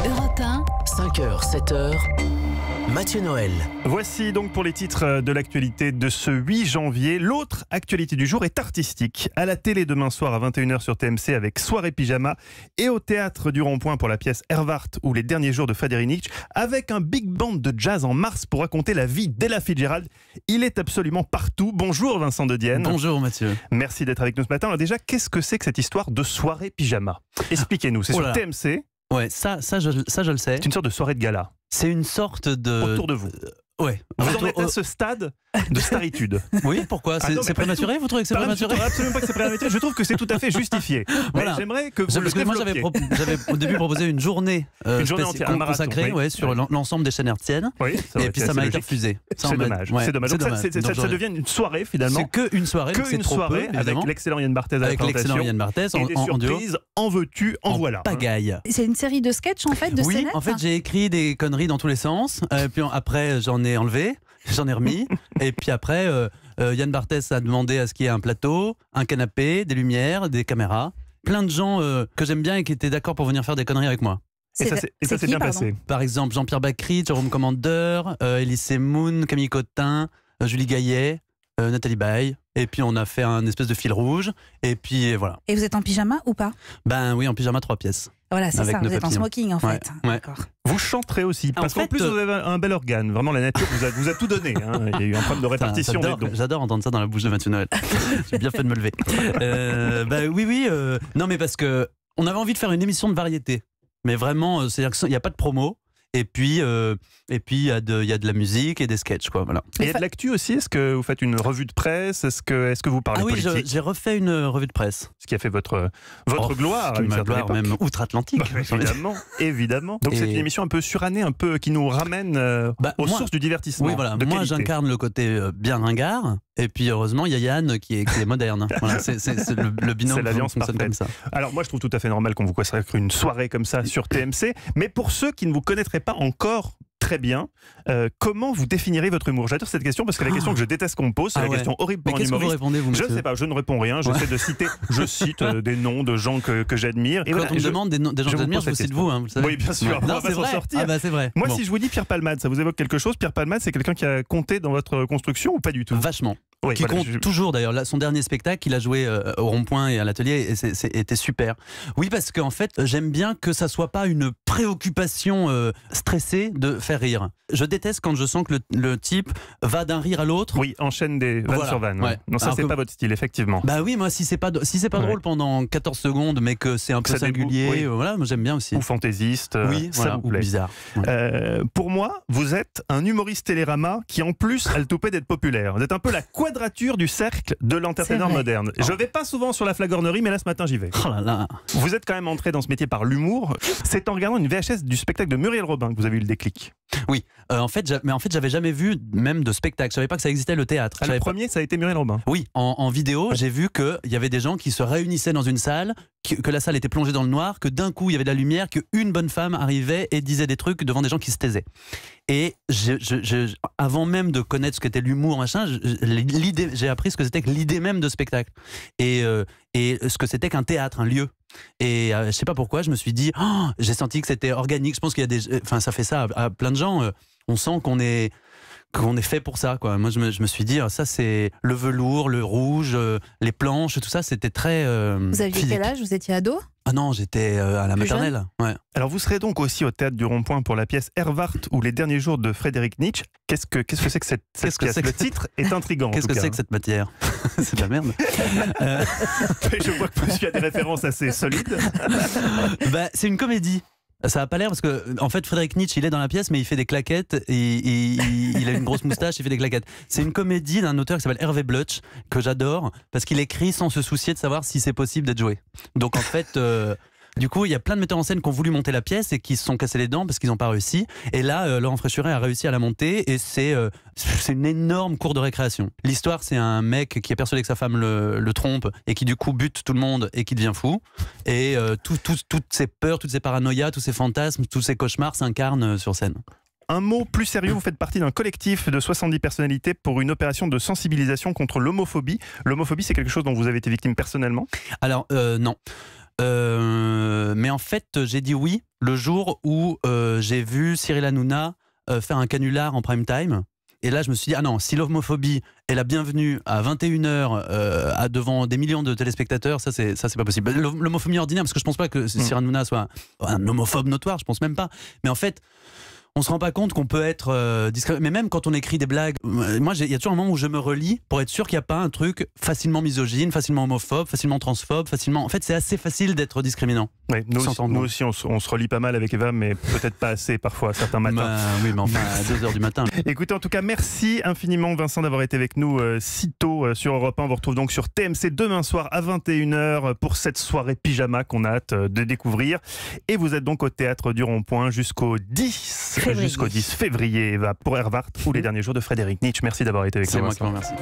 Europe 1, 5h, 7h, Mathieu Noël. Voici donc pour les titres de l'actualité de ce 8 janvier. L'autre actualité du jour est artistique. À la télé demain soir à 21h sur TMC avec Soirée Pyjama et au théâtre du Rond-Point pour la pièce Hervart ou Les derniers jours de Frédéric Nietzsche avec un big band de jazz en mars pour raconter la vie d'Ella Fitzgerald. Il est absolument partout. Bonjour Vincent De Dienne. Bonjour Mathieu. Merci d'être avec nous ce matin. Alors déjà, qu'est-ce que c'est que cette histoire de Soirée Pyjama? Expliquez-nous, c'est sur TMC. Ouais, ça je le sais. C'est une sorte de soirée de gala. C'est une sorte de... Autour de vous. Ouais. Vous en êtes à ce stade de staritude. Oui, pourquoi? C'est prématuré? Vous trouvez que c'est prématuré? Absolument pas que c'est prématuré. Je trouve que c'est tout à fait justifié. Voilà. Mais j'aimerais que vous le développiez. Moi, j'avais au début proposé une journée, entière, un marathon, consacrée sur l'ensemble des chaînes hertziennes. Oui, et puis ça m'a été refusé. C'est dommage. Ouais, c'est dommage. Ça devient une soirée finalement. C'est qu'une soirée. Que une soirée avec l'excellent Yann Barthès à la présentation. Et des surprises, en veux-tu, en voilà. Pagaille. C'est une série de sketchs en fait, de scénettes. Oui, en fait j'ai écrit des conneries dans tous les sens. Puis après j'en ai enlevé. J'en ai remis. Et puis après, Yann Barthès a demandé à ce qu'il y ait un plateau, un canapé, des lumières, des caméras. Plein de gens que j'aime bien et qui étaient d'accord pour venir faire des conneries avec moi. Et ça s'est bien passé. Par exemple, Jean-Pierre Bacri, Jérôme Commandeur, Elise Moon, Camille Cotin, Julie Gaillet, Nathalie Baye. Et puis on a fait un espèce de fil rouge. Et puis voilà. Et vous êtes en pyjama ou pas? Ben oui, en pyjama 3 pièces. Voilà, c'est ça, vous êtes en smoking en fait. Ouais. D'accord. Vous chanterez aussi, parce qu'en plus vous avez un bel organe. Vraiment, la nature vous a tout donné. Hein. Il y a eu un problème de répartition. J'adore entendre ça dans la bouche de Mathieu Noël. J'ai bien fait de me lever. Oui. Non, mais parce que on avait envie de faire une émission de variété. Mais vraiment, c'est-à-dire qu'il n'y a pas de promo. Et puis il y a de la musique et des sketchs, quoi. Voilà. Et il y a de l'actu aussi. Est-ce que vous faites une revue de presse? Est-ce que vous parlez politique? Oui, j'ai refait une revue de presse. Ce qui a fait votre gloire. Ma gloire, même outre-Atlantique. Évidemment. Donc c'est une émission un peu surannée, un peu qui nous ramène aux sources du divertissement. Oui, voilà. Moi, j'incarne le côté bien ringard. Et puis heureusement, il y a Yann qui est moderne. Voilà, c'est le binôme. C'est l'alliance parfaite. Comme ça. Alors moi, je trouve tout à fait normal qu'on vous consacre une soirée comme ça sur TMC. Mais pour ceux qui ne vous connaîtraient pas encore très bien, comment vous définirez votre humour? J'adore cette question parce que la question que je déteste qu'on me pose, c'est la question horrible pour un humoriste. Que vous répondez, vous, je ne sais pas, je ne réponds rien. J'essaie de citer, je cite des noms de gens que j'admire. Et quand on me demande des gens que j'admire, je vous cite vous. Hein, vous savez. Oui, bien sûr. Non, c'est vrai. C'est vrai. Moi, si je vous dis Pierre Palmade, ça vous évoque quelque chose? Pierre Palmade, c'est quelqu'un qui a compté dans votre construction ou pas du tout? Vachement. Oui, qui compte toujours d'ailleurs. Son dernier spectacle, il a joué au Rond-Point et à l'Atelier et c'était super. Oui, parce qu'en fait, j'aime bien que ça soit pas une préoccupation stressée de faire rire. Je déteste quand je sens que le type va d'un rire à l'autre. Oui, enchaîne des vannes sur vannes. Ouais. Non, ça c'est pas votre style, effectivement. Bah oui, moi si c'est pas drôle pendant 14 secondes, mais que c'est un peu singulier, voilà, moi j'aime bien aussi. Ou fantaisiste, oui, ça vous plaît. Ou bizarre. Pour moi, vous êtes un humoriste Télérama qui en plus a le toupet d'être populaire. Vous êtes un peu la quadrature du cercle de l'entertainer moderne. Je vais pas souvent sur la flagornerie, mais là ce matin j'y vais. Oh là là. Vous êtes quand même entré dans ce métier par l'humour. C'est en regardant une VHS du spectacle de Muriel Robin que vous avez eu le déclic. Oui, en fait j'avais jamais vu même de spectacle. Je savais pas que ça existait le théâtre. Le premier, ça a été Muriel Robin. Oui, en vidéo, j'ai vu qu'il y avait des gens qui se réunissaient dans une salle, que la salle était plongée dans le noir, que d'un coup il y avait de la lumière, qu'une bonne femme arrivait et disait des trucs devant des gens qui se taisaient. Et avant même de connaître ce qu'était l'humour, machin, j'ai appris ce que c'était que l'idée même de spectacle et ce que c'était qu'un théâtre, un lieu. Et je sais pas pourquoi, je me suis dit, j'ai senti que c'était organique. Je pense qu'il y a enfin ça fait ça à plein de gens. On sent qu'on est fait pour ça, quoi. Moi, je me suis dit, ça c'est le velours, le rouge, les planches, tout ça, c'était très Vous aviez physique. quel âge? Vous étiez ado? Ah non, j'étais à la maternelle. Ouais. Alors vous serez donc aussi au théâtre du Rond-Point pour la pièce Hervart ou Les derniers jours de Frédéric Nietzsche. Qu'est-ce que c'est que cette pièce? Le titre est intriguant. Qu'est-ce que c'est que cette matière? C'est de la merde. Je vois que monsieur a des références assez solides. C'est une comédie. Ça n'a pas l'air parce que en fait Frédéric Nietzsche il est dans la pièce mais il fait des claquettes et il a une grosse moustache, il fait des claquettes. C'est une comédie d'un auteur qui s'appelle Hervé Blutch que j'adore parce qu'il écrit sans se soucier de savoir si c'est possible d'être joué. Donc en fait du coup, il y a plein de metteurs en scène qui ont voulu monter la pièce et qui se sont cassés les dents parce qu'ils n'ont pas réussi. Et là, Laurent Fréchuret a réussi à la monter et c'est une énorme cour de récréation. L'histoire, c'est un mec qui est persuadé que sa femme le trompe et qui du coup bute tout le monde et qui devient fou. Et toutes ses peurs, toutes ses paranoïas, tous ses fantasmes, tous ses cauchemars s'incarnent sur scène. Un mot plus sérieux, vous faites partie d'un collectif de 70 personnalités pour une opération de sensibilisation contre l'homophobie. L'homophobie, c'est quelque chose dont vous avez été victime personnellement? Alors, non. Mais en fait, j'ai dit oui le jour où j'ai vu Cyril Hanouna faire un canular en prime time. Et là, je me suis dit, ah non, si l'homophobie est la bienvenue à 21h devant des millions de téléspectateurs, ça c'est pas possible. L'homophobie ordinaire, parce que je pense pas que Cyril Hanouna soit un homophobe notoire, je pense même pas. Mais en fait, on se rend pas compte qu'on peut être discret. Mais même quand on écrit des blagues, moi, il y a toujours un moment où je me relis pour être sûr qu'il n'y a pas un truc facilement misogyne, facilement homophobe, facilement transphobe, facilement. En fait, c'est assez facile d'être discriminant. Oui, nous aussi, on se relie pas mal avec Eva, mais peut-être pas assez parfois, certains matins. Oui, mais enfin, à 2h du matin. Écoutez, en tout cas, merci infiniment, Vincent, d'avoir été avec nous si tôt sur Europe 1. On vous retrouve donc sur TMC demain soir à 21h pour cette soirée pyjama qu'on a hâte de découvrir. Et vous êtes donc au Théâtre du Rond-Point jusqu'au 10 février, Eva, pour Hervart ou les derniers jours de Frédéric Nietzsche. Merci d'avoir été avec nous. C'est moi qui vous remercie.